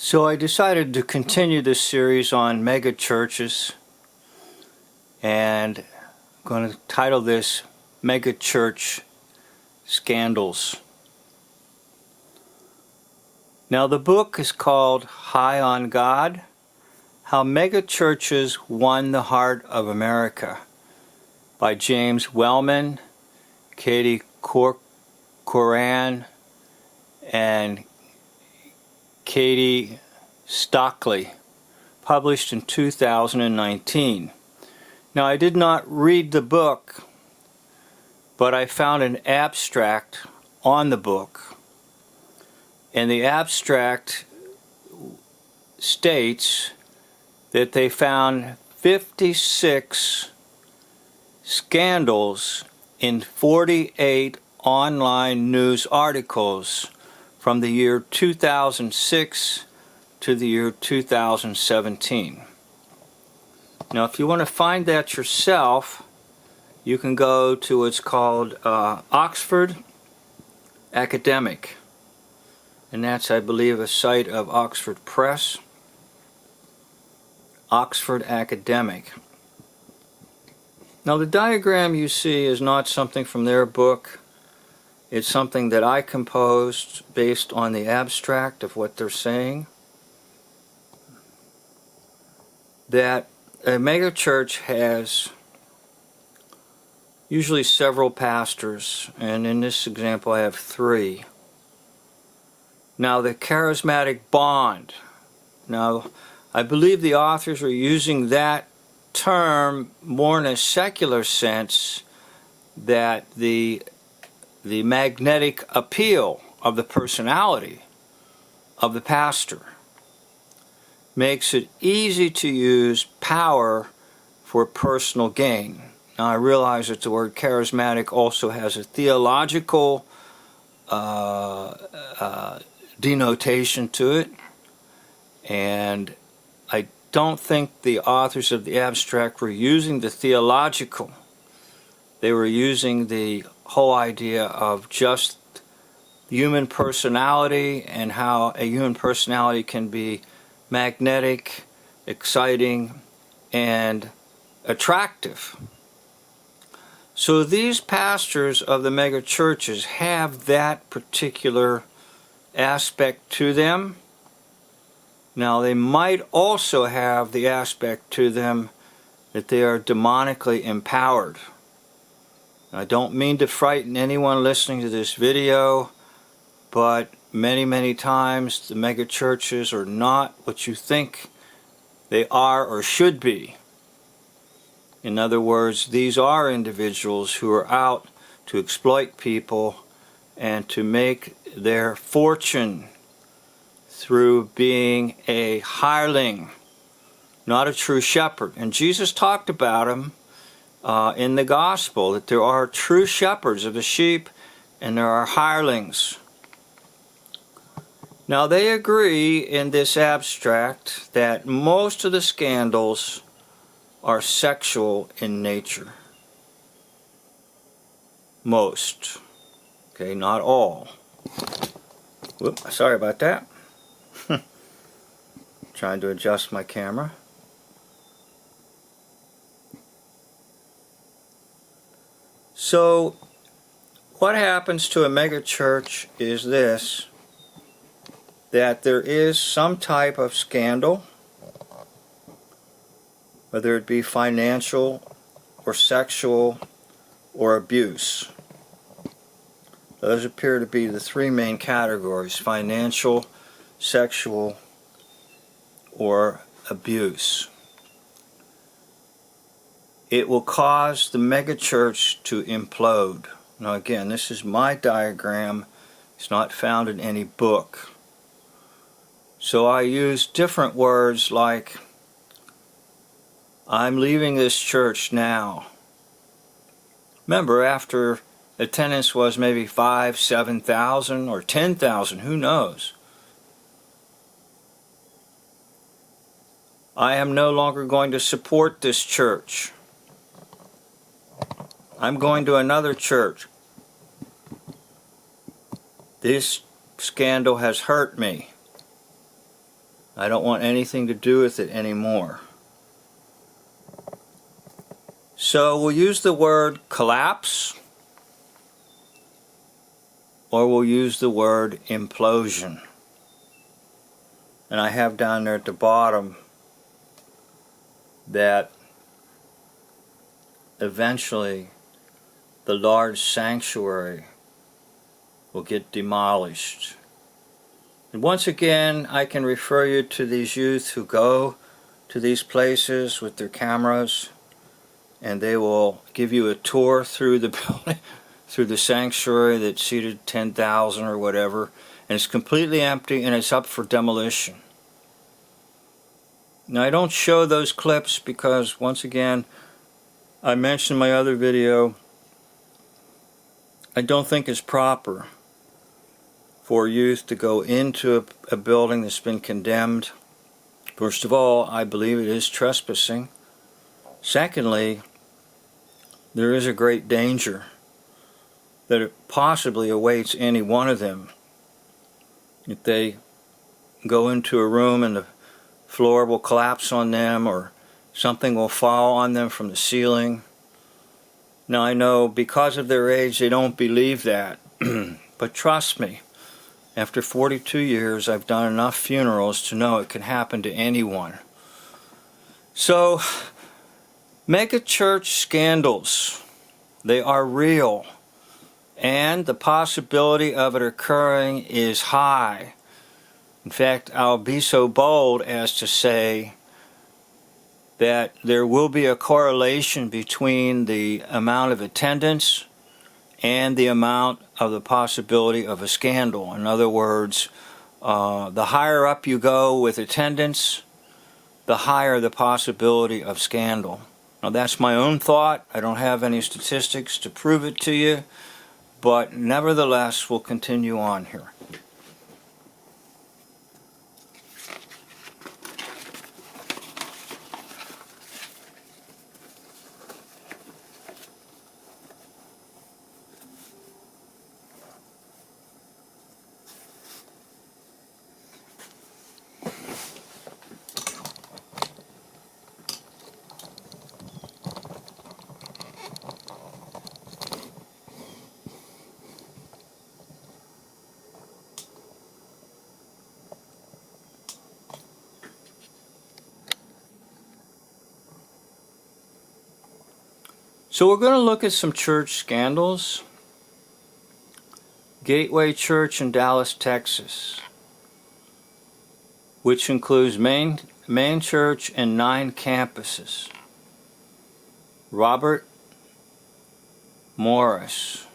So I decided to continue this series on mega churches, and I'm going to title this Mega Church Scandals. Now the book is called High on God: How Mega Churches Won the Heart of America by James Wellman, Katie Coran, and Katie Stockley, published in 2019. Now, I did not read the book, but I found an abstract on the book, and the abstract states that they found 56 scandals in 48 online news articles from the year 2006 to the year 2017. Now, if you want to find that yourself, you can go to what's called Oxford Academic, and that's, I believe, a site of Oxford Press. Oxford Academic. Now, the diagram you see is not something from their book. It's something that I composed based on the abstract of what they're saying. That a megachurch has usually several pastors, and in this example I have 3. Now, the charismatic bond. Now, I believe the authors are using that term more in a secular sense, that the magnetic appeal of the personality of the pastor makes it easy to use power for personal gain. Now, I realize that the word charismatic also has a theological denotation to it, and I don't think the authors of the abstract were using the theological. They were using the whole idea of just human personality and how a human personality can be magnetic, exciting, and attractive. So these pastors of the mega churches have that particular aspect to them. Now, they might also have the aspect to them that they are demonically empowered. I don't mean to frighten anyone listening to this video, but many times the mega churches are not what you think they are or should be. In other words, these are individuals who are out to exploit people and to make their fortune through being a hireling, not a true shepherd. And Jesus talked about them in the gospel, that there are true shepherds of the sheep and there are hirelings. Now, they agree in this abstract that most of the scandals are sexual in nature. Most. Okay, not all. Whoop, sorry about that. Trying to adjust my camera. So, what happens to a mega church is this: that there is some type of scandal, whether it be financial or sexual or abuse. Those appear to be the 3 main categories: financial, sexual, or abuse. It will cause the megachurch to implode. Now, again, this is my diagram. It's not found in any book. So I use different words like, I'm leaving this church now. Remember, after attendance was maybe 5,000, 7,000, or 10,000, who knows? I am no longer going to support this church. I'm going to another church. This scandal has hurt me. I don't want anything to do with it anymore. So we'll use the word collapse, or we'll use the word implosion. And I have down there at the bottom that eventually the large sanctuary will get demolished. And once again, I can refer you to these youth who go to these places with their cameras, and they will give you a tour through the building, through the sanctuary that seated 10,000 or whatever, and it's completely empty and it's up for demolition. Now I don't show those clips because, once again, I mentioned in my other video, I don't think it's proper for youth to go into a building that's been condemned. First of all, I believe it is trespassing. Secondly, there is a great danger that it possibly awaits any one of them if they go into a room and the floor will collapse on them or something will fall on them from the ceiling. Now I know because of their age they don't believe that, but trust me, after 42 years I've done enough funerals to know it can happen to anyone. So, megachurch scandals, they are real, and the possibility of it occurring is high. In fact, I'll be so bold as to say that there will be a correlation between the amount of attendance and the amount of the possibility of a scandal. In other words, the higher up you go with attendance, the higher the possibility of scandal. Now that's my own thought. I don't have any statistics to prove it to you, but nevertheless we'll continue on here. So we're going to look at some church scandals. Gateway Church in Dallas, Texas, which includes main church and 9 campuses. Robert Morris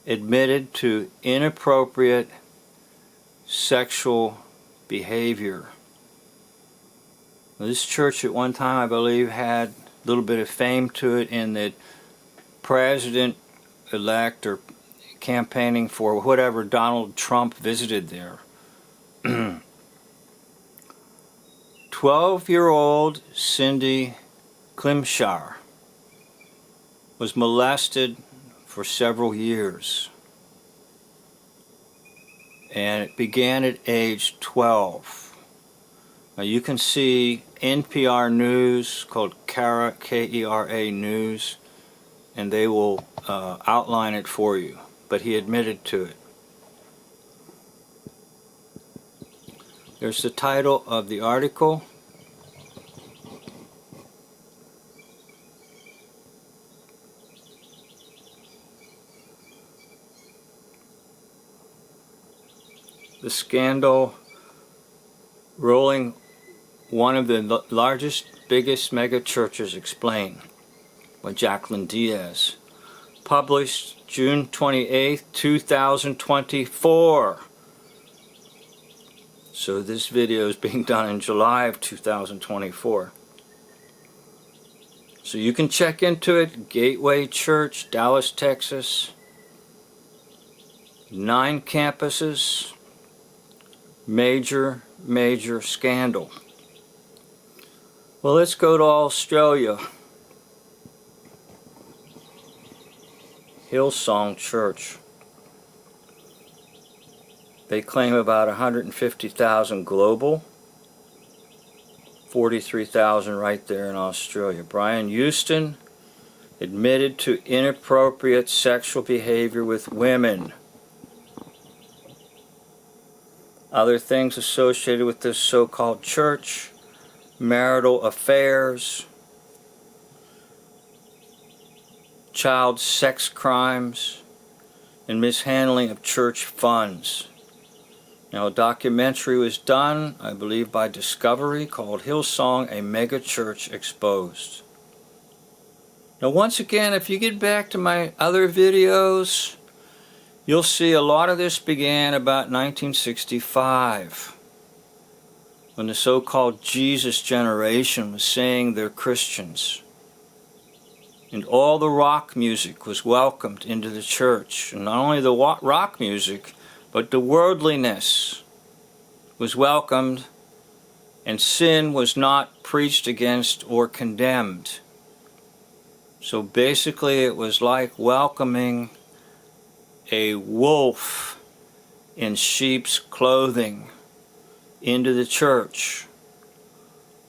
admitted to inappropriate sexual behavior. This church at one time, I believe, had a little bit of fame to it in that President-elect or campaigning for whatever Donald Trump visited there. 12-year-old Cindy Klimshar was molested for several years, and it began at age 12. Now you can see NPR News, called KERA, K-E-R-A News, and they will outline it for you. But he admitted to it. There's the title of the article. The scandal rolling one of the largest, biggest mega churches explained by Jacqueline Diaz. Published June 28th, 2024. So this video is being done in July of 2024. So you can check into it. Gateway Church, Dallas, Texas. 9 campuses. Major scandal. Well, let's go to Australia. Hillsong Church. They claim about 150,000 global, 43,000 right there in Australia. Brian Houston admitted to inappropriate sexual behavior with women. Other things associated with this so-called church: marital affairs, child sex crimes, and mishandling of church funds. Now, a documentary was done, I believe by Discovery, called Hillsong: A Megachurch Exposed. Now, once again, if you get back to my other videos, you'll see a lot of this began about 1965, when the so-called Jesus generation was saying they're Christians. And all the rock music was welcomed into the church. And not only the rock music, but the worldliness was welcomed, and sin was not preached against or condemned. So basically it was like welcoming a wolf in sheep's clothing into the church.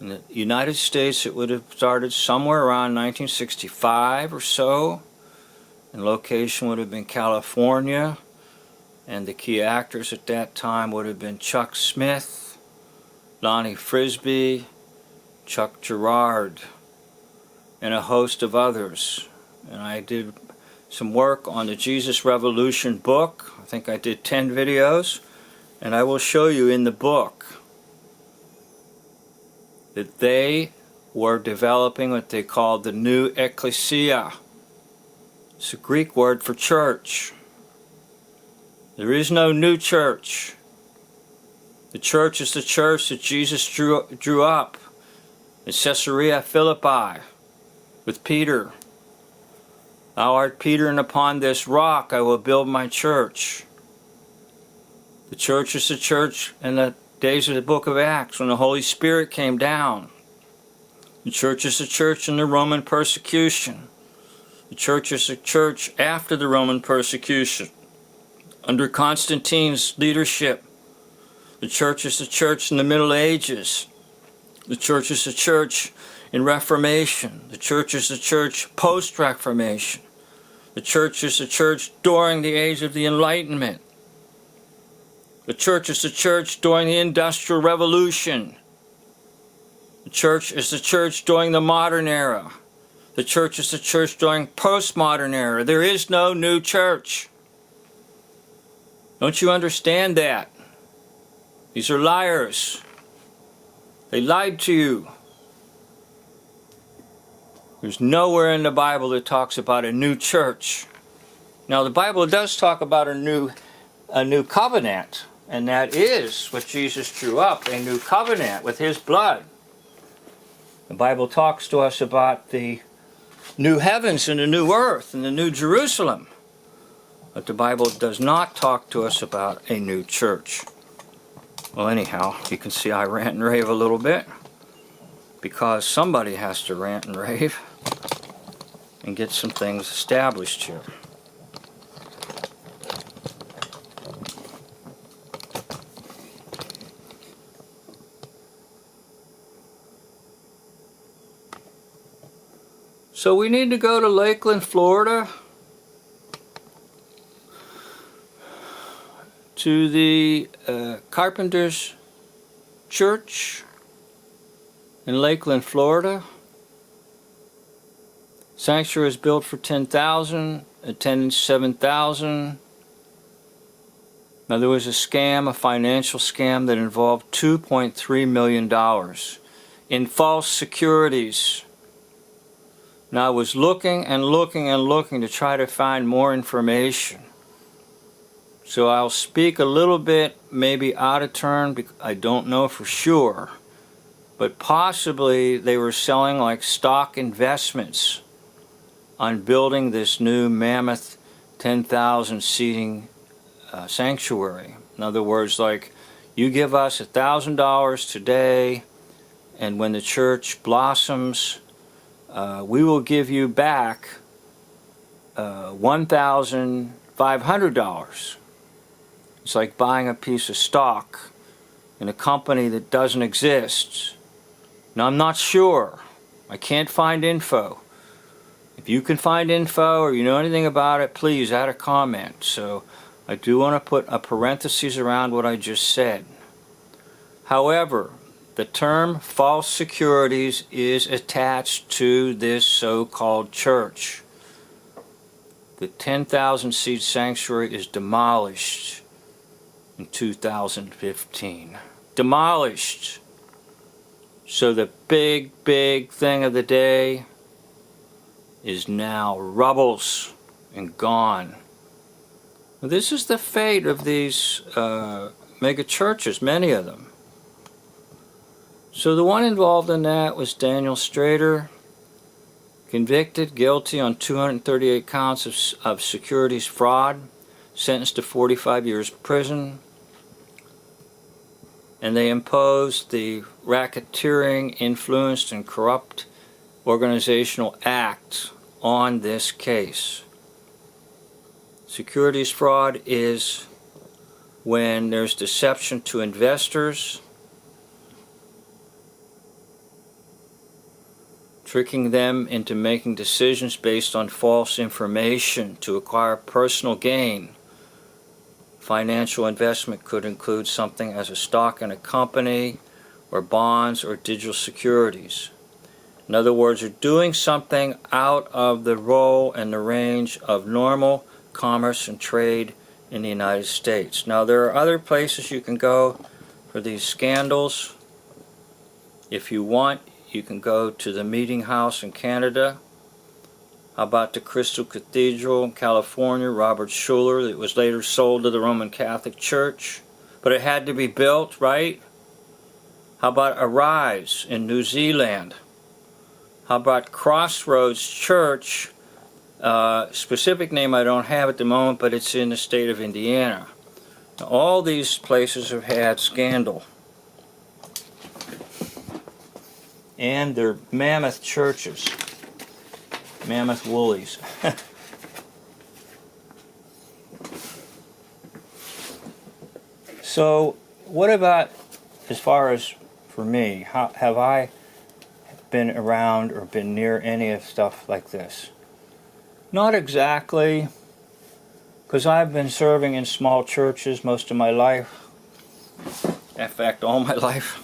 In the United States, it would have started somewhere around 1965 or so, and location would have been California, and the key actors at that time would have been Chuck Smith, Lonnie Frisbee, Chuck Girard, and a host of others. And I did some work on the Jesus Revolution book. I think I did 10 videos, and I will show you in the book that they were developing what they called the new ecclesia. It's a Greek word for church. There is no new church. The church is the church that Jesus drew up in Caesarea Philippi with Peter. Thou art Peter, and upon this rock I will build my church. The church is the church in the days of the book of Acts when the Holy Spirit came down. The church is the church in the Roman persecution. The church is the church after the Roman persecution, under Constantine's leadership. The church is the church in the Middle Ages. The church is the church in Reformation. The church is the church post-Reformation. The church is the church during the age of the Enlightenment. The church is the church during the Industrial Revolution. The church is the church during the modern era. The church is the church during postmodern era. There is no new church. Don't you understand that? These are liars. They lied to you. There's nowhere in the Bible that talks about a new church. Now, the Bible does talk about a new covenant, and that is what Jesus drew up, a new covenant with His blood. The Bible talks to us about the new heavens and the new earth and the new Jerusalem. But the Bible does not talk to us about a new church. Well, anyhow, you can see I rant and rave a little bit, because somebody has to rant and rave and get some things established here. So we need to go to Lakeland, Florida, to the Carpenter's Church in Lakeland, Florida. Sanctuary was built for 10,000, attendance 7,000. Now there was a scam, a financial scam that involved $2.3 million in false securities. Now I was looking and looking and looking to try to find more information. So I'll speak a little bit, maybe out of turn, because I don't know for sure. But possibly they were selling like stock investments on building this new mammoth 10,000 seating sanctuary. In other words, like, you give us $1,000 today, and when the church blossoms, we will give you back $1,500. It's like buying a piece of stock in a company that doesn't exist. Now, I'm not sure. I can't find info. If you can find info or you know anything about it, please add a comment. So I do want to put a parenthesis around what I just said. However, the term false securities is attached to this so-called church. The 10,000-seat sanctuary is demolished in 2015. Demolished. So the big thing of the day is now rubbles and gone. This is the fate of these mega churches, many of them. So the one involved in that was Daniel Strader, convicted, guilty on 238 counts of securities fraud, sentenced to 45 years prison. And they imposed the Racketeering, Influenced, and Corrupt Organizational Act on this case. Securities fraud is when there's deception to investors, tricking them into making decisions based on false information to acquire personal gain. Financial investment could include something as a stock in a company, or bonds, or digital securities. In other words, you're doing something out of the role and the range of normal commerce and trade in the United States. Now, there are other places you can go for these scandals. If you want, you can go to the Meeting House in Canada. How about the Crystal Cathedral in California, Robert Schuller, that was later sold to the Roman Catholic Church? But it had to be built, right? How about Arise in New Zealand? How about Crossroads Church? Specific name I don't have at the moment, but it's in the state of Indiana. Now, all these places have had scandal. And they're mammoth churches. Mammoth woolies. So, what about, as far as for me, have I been around or been near any of stuff like this? Not exactly, because I've been serving in small churches most of my life. In fact, all my life.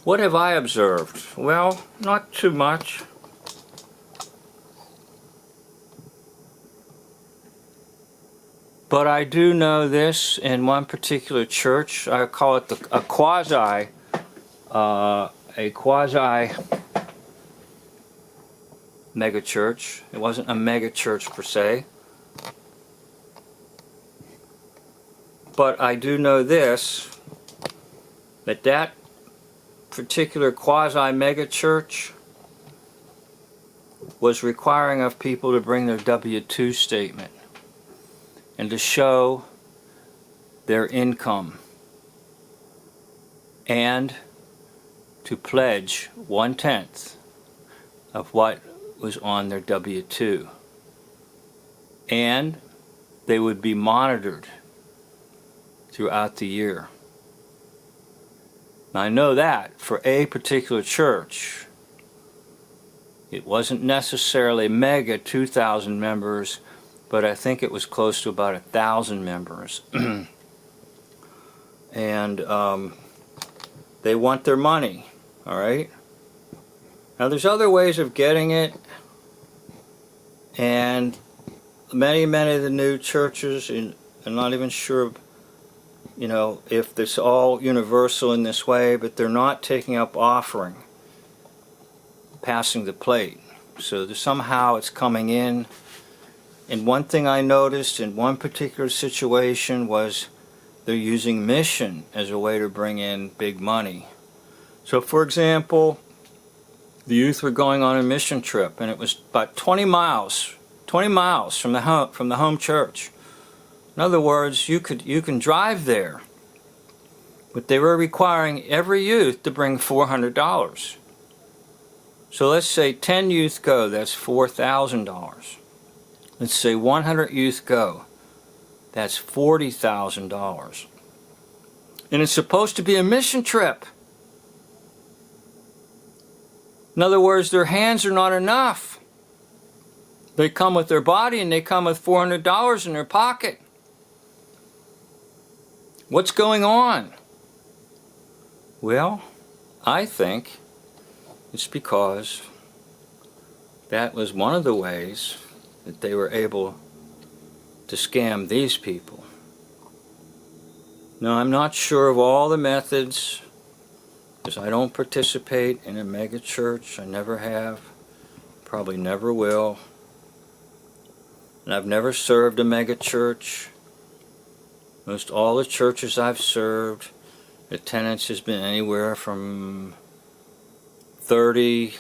What have I observed? Well, not too much. But I do know this in one particular church. I call it a quasi mega church. It wasn't a mega church per se. But I do know this, that particular quasi-mega church was requiring of people to bring their W-2 statement and to show their income and to pledge 1/10 of what was on their W-2. And they would be monitored throughout the year. Now, I know that for a particular church, it wasn't necessarily mega 2,000 members, but I think it was close to about 1,000 members. And they want their money, all right? Now, there's other ways of getting it, and many of the new churches, and I'm not even sure if it's all universal in this way, but they're not taking up offering, passing the plate. So somehow it's coming in. And one thing I noticed in one particular situation was they're using mission as a way to bring in big money. So, for example, the youth were going on a mission trip, and it was about 20 miles from the home church. In other words, you can drive there But they were requiring every youth to bring $400. So let's say 10 youth go, that's $4,000. Let's say 100 youth go, that's $40,000. And it's supposed to be a mission trip. In other words, their hands are not enough. They come with their body and they come with $400 in their pocket. What's going on? Well, I think it's because that was one of the ways that they were able to scam these people. Now, I'm not sure of all the methods, because I don't participate in a mega church. I never have, probably never will. And I've never served a mega church. Most all the churches I've served, attendance has been anywhere from 30